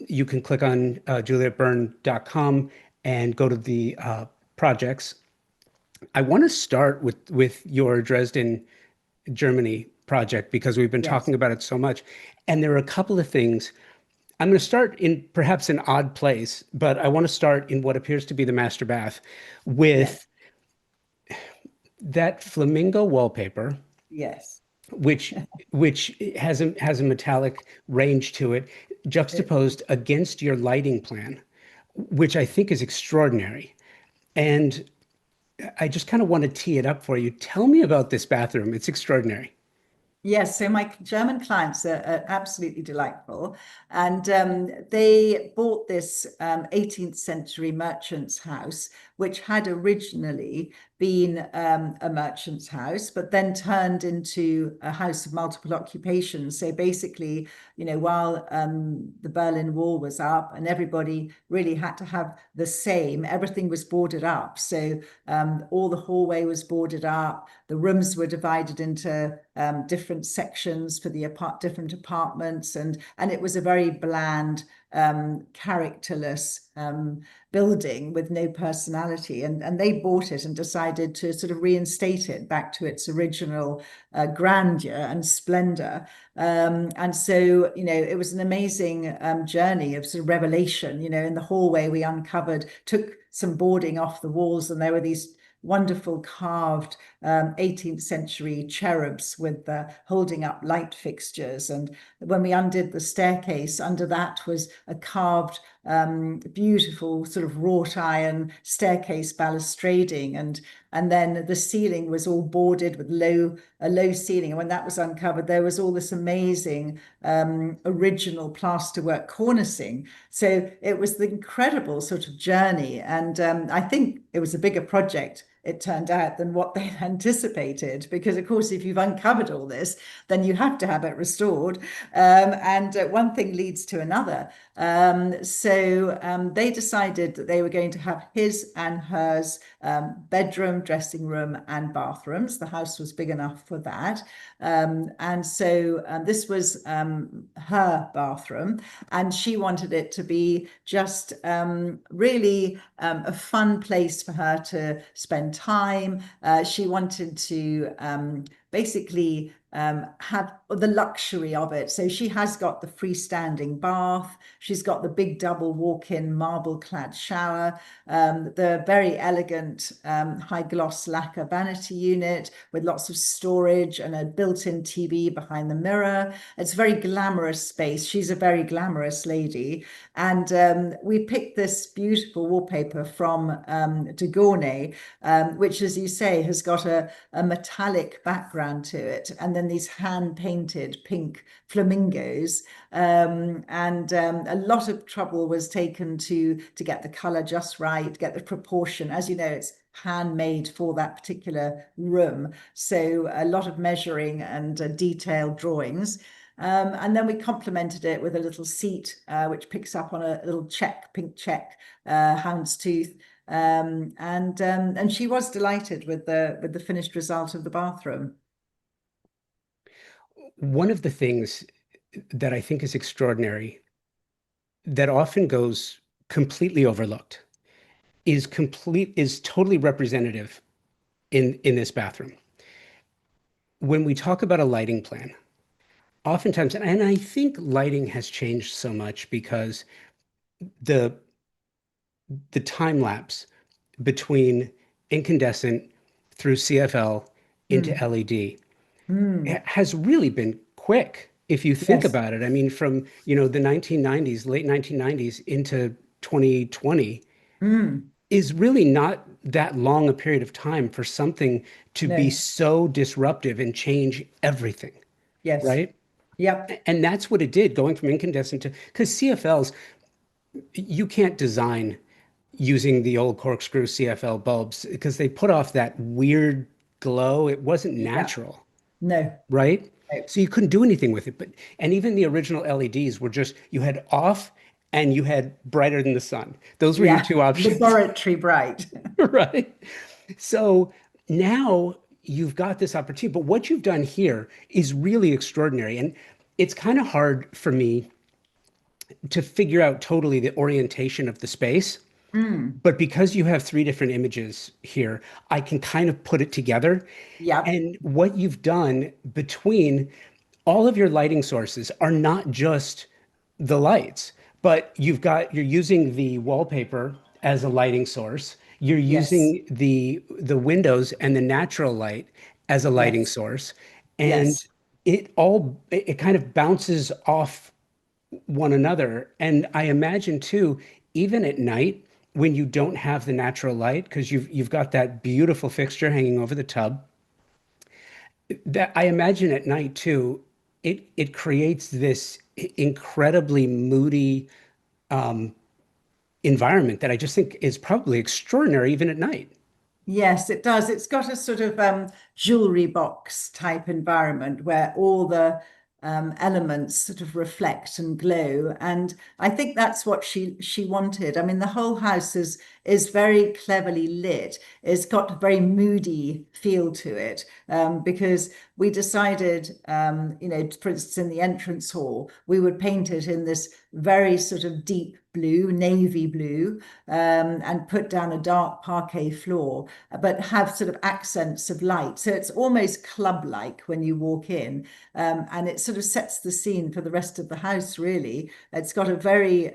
you can click on juliettebyrne.com and go to the projects. I want to start with your Dresden, Germany project because we've been talking about it so much. And there are a couple of things. I'm going to start in perhaps an odd place, but I want to start in what appears to be the master bath with that flamingo wallpaper. Yes. Which has a metallic range to it, juxtaposed against your lighting plan, which I think is extraordinary. And I just kind of want to tee it up for you. Tell me about this bathroom. It's extraordinary. Yes, so my German clients are absolutely delightful. And they bought this 18th century merchant's house, which had originally been a merchant's house, but then turned into a house of multiple occupations. So basically, while the Berlin Wall was up and everybody really had to have the same, everything was boarded up. So all the hallway was boarded up. The rooms were divided into different sections for the different apartments, and it was a very bland, characterless building with no personality. And they bought it and decided to sort of reinstate it back to its original grandeur and splendor. And so, it was an amazing journey of sort of revelation. In the hallway we uncovered, took some boarding off the walls, and there were these wonderful carved 18th century cherubs with holding up light fixtures. And when we undid the staircase, under that was a carved beautiful sort of wrought iron staircase balustrading, and then the ceiling was all boarded with a low ceiling. And when that was uncovered, there was all this amazing original plasterwork cornicing. So it was the incredible sort of journey. And I think it was a bigger project, it turned out, than what they anticipated. Because, of course, if you've uncovered all this, then you have to have it restored. And one thing leads to another. So they decided that they were going to have his and hers bedroom, dressing room, and bathrooms. The house was big enough for that. And so this was her bathroom, and she wanted it to be just really a fun place for her to spend time. She wanted to basically have the luxury of it. So she has got the freestanding bath. She's got the big double walk-in marble-clad shower, the very elegant high gloss lacquer vanity unit with lots of storage and a built-in TV behind the mirror. It's a very glamorous space. She's a very glamorous lady. And we picked this beautiful wallpaper from de Gournay, which, as you say, has got a metallic background to it, and then these hand-painted pink flamingos. And a lot of trouble was taken to get the color just right, get the proportion. As you know, it's handmade for that particular room. So a lot of measuring and detailed drawings. And then we complemented it with a little seat, which picks up on a little pink check houndstooth. And she was delighted with the finished result of the bathroom. One of the things that I think is extraordinary that often goes completely overlooked is totally representative in this bathroom. When we talk about a lighting plan, oftentimes, and I think lighting has changed so much because the time lapse between incandescent through CFL into LED has really been quick. If you think Yes. about it, I mean, from, the 1990s, late 1990s into 2020 is really not that long a period of time for something to be No. so disruptive and change everything, Yes. right? Yep. And that's what it did, going from incandescent to, because CFLs, you can't design using the old corkscrew CFL bulbs because they put off that weird glow. It wasn't Yeah. natural, No. right? No. So you couldn't do anything with it. And even the original LEDs were just, you had off and you had brighter than the sun. Those were your Yeah. two options, Laboratory bright. right? So now you've got this opportunity, but what you've done here is really extraordinary. And it's kind of hard for me to figure out totally the orientation of the space. But because you have three different images here, I can kind of put it together. Yep. And what you've done between all of your lighting sources are not just the lights, but you're using the wallpaper as a lighting source. You're Yes. using the windows and the natural light as a lighting Yes. source. And Yes. it kind of bounces off one another. And I imagine too, even at night, when you don't have the natural light, because you've got that beautiful fixture hanging over the tub, that I imagine at night too, it creates this incredibly moody environment that I just think is probably extraordinary even at night. Yes, it does. It's got a sort of jewelry box type environment where all the elements sort of reflect and glow. And I think that's what she wanted. I mean, the whole house is very cleverly lit. It's got a very moody feel to it, because we decided, for instance, in the entrance hall, we would paint it in this very sort of deep blue, navy blue, and put down a dark parquet floor, but have sort of accents of light. So it's almost club-like when you walk in, and it sort of sets the scene for the rest of the house, really. It's got a very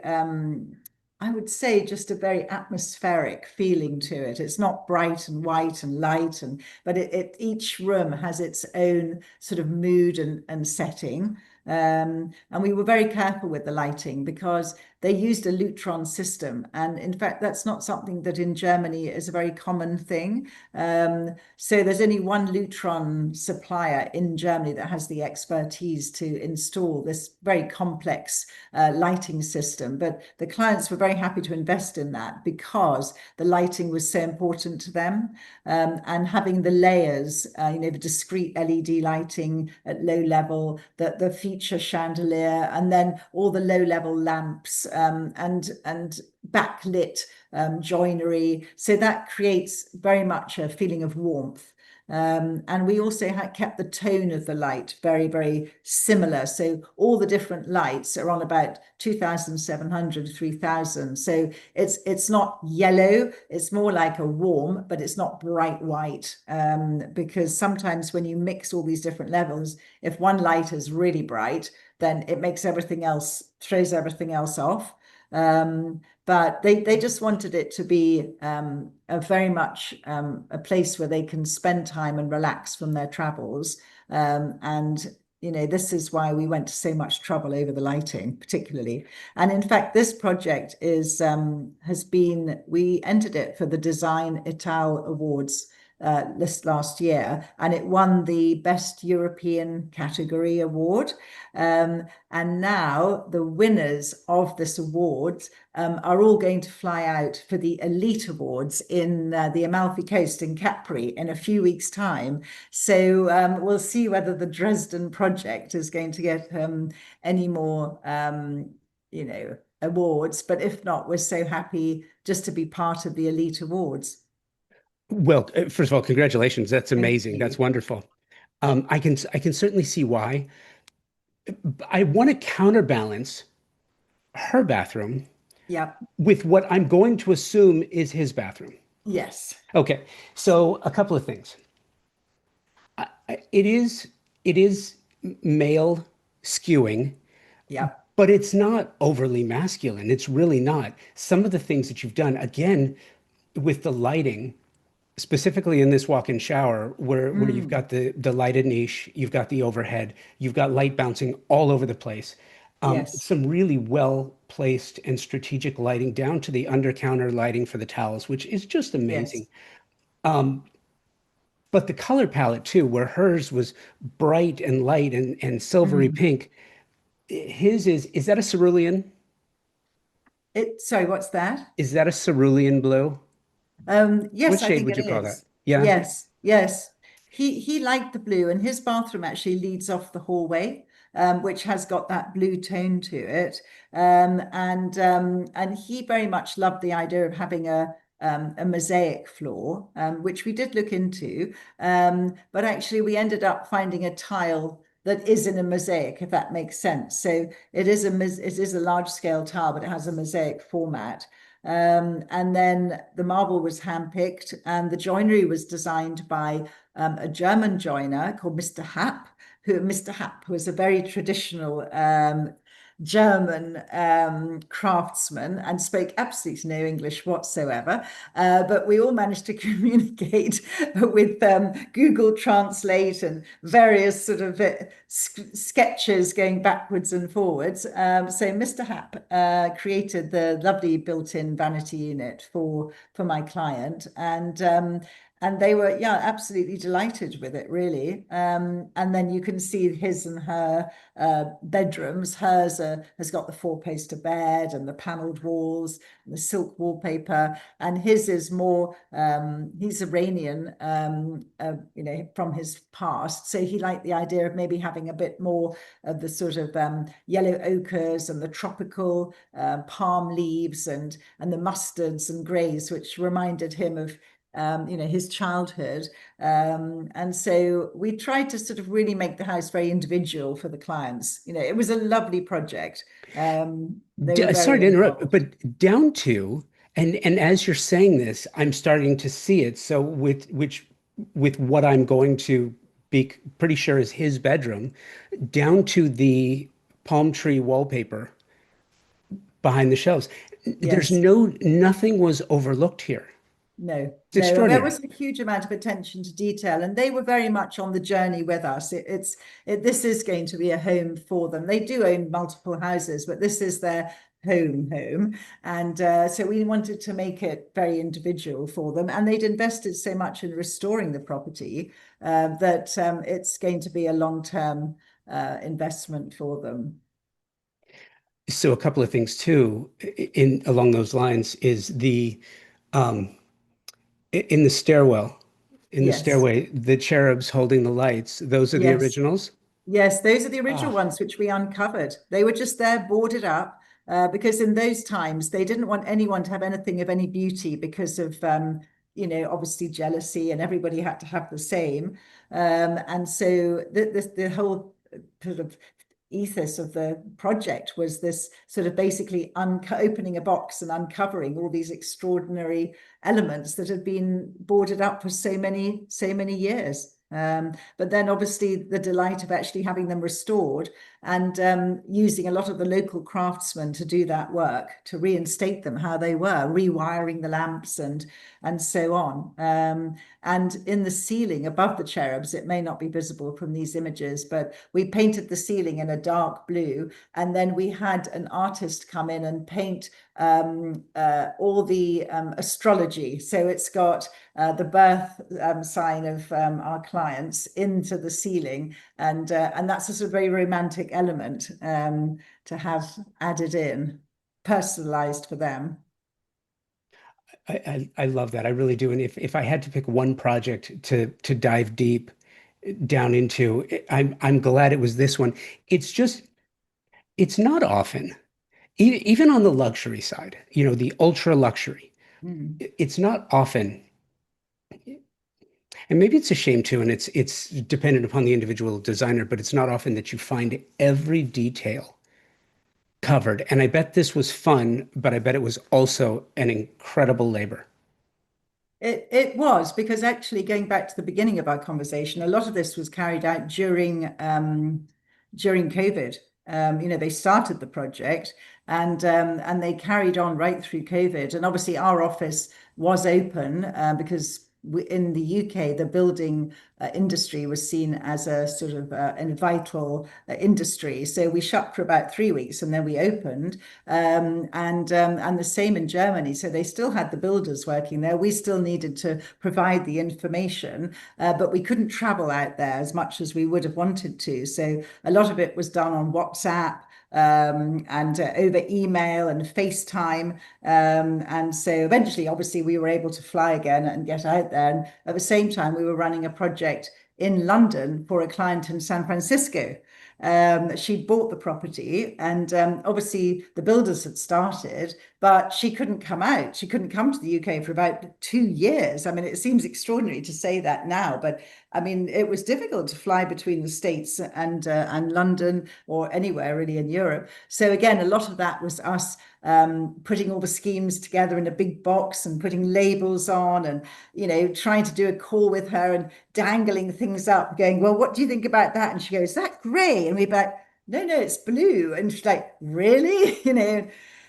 I would say just a very atmospheric feeling to it. It's not bright and white and light, but each room has its own sort of mood and setting. And we were very careful with the lighting because they used a Lutron system. And in fact, that's not something that in Germany is a very common thing. So there's only one Lutron supplier in Germany that has the expertise to install this very complex lighting system. But the clients were very happy to invest in that because the lighting was so important to them. And having the layers, the discrete LED lighting at low level, the feature chandelier, and then all the low level lamps and backlit joinery. So that creates very much a feeling of warmth. And we also kept the tone of the light very, very similar. So all the different lights are on about 2,700, 3,000. So it's not yellow, it's more like a warm, but it's not bright white. Because sometimes when you mix all these different levels, if one light is really bright, then it makes everything else, throws everything else off. But they just wanted it to be a very much a place where they can spend time and relax from their travels. And this is why we went to so much trouble over the lighting, particularly. And in fact, this project we entered it for the Design Ital Awards list last year, and it won the Best European Category Award. And now the winners of this award are all going to fly out for the Elite Awards in the Amalfi Coast in Capri in a few weeks' time. So we'll see whether the Dresden project is going to get any more, awards. But if not, we're so happy just to be part of the Elite Awards. Well, first of all, congratulations. That's Thank amazing. you. That's wonderful. I can certainly see why. I want to counterbalance her bathroom Yeah. with what I'm going to assume is his bathroom. Yes. Okay, so a couple of things. It is male skewing, Yeah. but it's not overly masculine. It's really not. Some of the things that you've done, again, with the lighting, specifically in this walk-in shower, where you've got the lighted niche, you've got the overhead, you've got light bouncing all over the place. Yes. Some really well placed and strategic lighting down to the under counter lighting for the towels, which is just amazing. Yes. But the color palette too, where hers was bright and light and silvery Mm. pink, his is that a cerulean? Sorry, what's that? Is that a cerulean blue? What Yes, I shade think would it you call that? is. Yeah. Yes, yes. He liked the blue, and his bathroom actually leads off the hallway, which has got that blue tone to it. And he very much loved the idea of having a mosaic floor, which we did look into. But actually, we ended up finding a tile that is in a mosaic, if that makes sense. So it is a large scale tile, but it has a mosaic format. And then the marble was handpicked, and the joinery was designed by a German joiner called Mr. Happ, Mr. Happ was a very traditional German craftsman and spoke absolutely no English whatsoever. But we all managed to communicate with Google Translate and various sort of sketches going backwards and forwards. So Mr. Happ created the lovely built-in vanity unit for my client, and they were, yeah, absolutely delighted with it, really. And then you can see his and her bedrooms. Hers has got the four-poster bed and the paneled walls and the silk wallpaper, and his is more. He's Iranian, from his past, so he liked the idea of maybe having a bit more of the sort of yellow ochres and the tropical palm leaves and the mustards and greys, which reminded him of his childhood. And so we tried to sort of really make the house very individual for the clients. It was a lovely project. They were Sorry very to interrupt, involved. but down to, and as you're saying this, I'm starting to see it. So with what I'm going to be pretty sure is his bedroom, down to the palm tree wallpaper behind the shelves. There's Yes. nothing was overlooked here. No, It's no, there extraordinary. was a huge amount of attention to detail, and they were very much on the journey with us. This is going to be a home for them. They do own multiple houses, but this is their home, and so we wanted to make it very individual for them. And they'd invested so much in restoring the property that it's going to be a long-term investment for them. So a couple of things too, in along those lines is um, in the stairwell, in the Yes, stairway, the cherubs holding the lights. Those are the yes. originals. Yes, those are the original Ah, ones which we uncovered. They were just there boarded up because in those times they didn't want anyone to have anything of any beauty because of obviously jealousy and everybody had to have the same. And so the whole sort of ethos of the project was this sort of basically opening a box and uncovering all these extraordinary elements that had been boarded up for so many years. But then obviously the delight of actually having them restored and using a lot of the local craftsmen to do that work, to reinstate them how they were, rewiring the lamps and so on. And in the ceiling above the cherubs, it may not be visible from these images, but we painted the ceiling in a dark blue. And then we had an artist come in and paint all the astrology. So it's got the birth sign of our clients into the ceiling. And that's a sort of very romantic element to have added in, personalized for them. I love that. I really do. And if I had to pick one project to dive deep down into, I'm glad it was this one. It's just it's not often, even on the luxury side, the ultra luxury. Mm. It's not often, and maybe it's a shame too, and it's dependent upon the individual designer, but it's not often that you find every detail covered. And I bet this was fun, but I bet it was also an incredible labor. It was because actually going back to the beginning of our conversation, a lot of this was carried out during COVID. They started the project and they carried on right through COVID. And obviously our office was open because in the UK, the building industry was seen as a sort of a vital industry. So we shut for about 3 weeks and then we opened, and the same in Germany. So they still had the builders working there. We still needed to provide the information, but we couldn't travel out there as much as we would have wanted to. So a lot of it was done on WhatsApp and over email and FaceTime. And so eventually, obviously, we were able to fly again and get out there. And at the same time, we were running a project in London for a client in San Francisco. She'd bought the property, and obviously the builders had started, but she couldn't come out. She couldn't come to the UK for about 2 years. I mean, it seems extraordinary to say that now, but I mean, it was difficult to fly between the States and London or anywhere really in Europe. So again, a lot of that was us putting all the schemes together in a big box and putting labels on and trying to do a call with her and dangling things up, going, well, what do you think about that? And she goes, that grey? And we're like, no, it's blue. And she's like, really?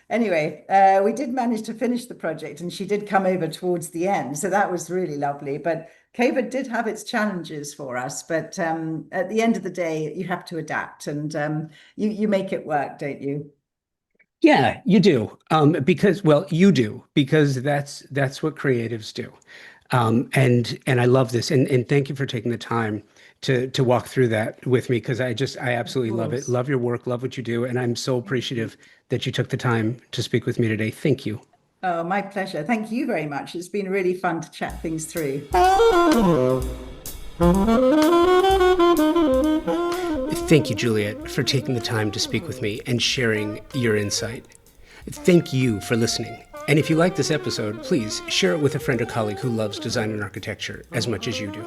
Anyway, we did manage to finish the project and she did come over towards the end. So that was really lovely. But COVID did have its challenges for us. But at the end of the day, you have to adapt and you make it work, don't you? Yeah, you do. Because, well, you do, because that's what creatives do. And I love this. And thank you for taking the time to walk through that with me, because I Of absolutely love it. course. Love your work, love what you do. And I'm so appreciative that you took the time to speak with me today. Thank you. Oh, my pleasure. Thank you very much. It's been really fun to chat things through. Thank you, Juliette, for taking the time to speak with me and sharing your insight. Thank you for listening. And if you like this episode, please share it with a friend or colleague who loves design and architecture as much as you do.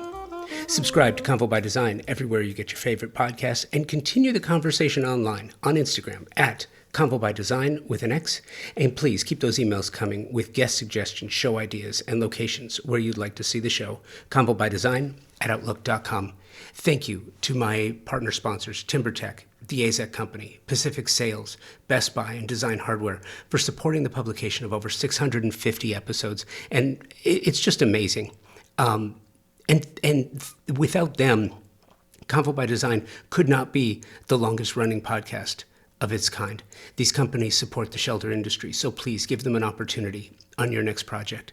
Subscribe to Convo by Design everywhere you get your favorite podcasts, and continue the conversation online on Instagram at Convo by Design with an X. And please keep those emails coming with guest suggestions, show ideas, and locations where you'd like to see the show. Convo by Design at Outlook.com. Thank you to my partner sponsors, TimberTech, the AZEC Company, Pacific Sales, Best Buy, and Design Hardware for supporting the publication of over 650 episodes. And it's just amazing. And without them, Convo by Design could not be the longest running podcast of its kind. These companies support the shelter industry, so please give them an opportunity on your next project.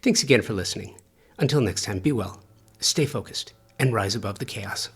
Thanks again for listening. Until next time, be well, stay focused, and rise above the chaos.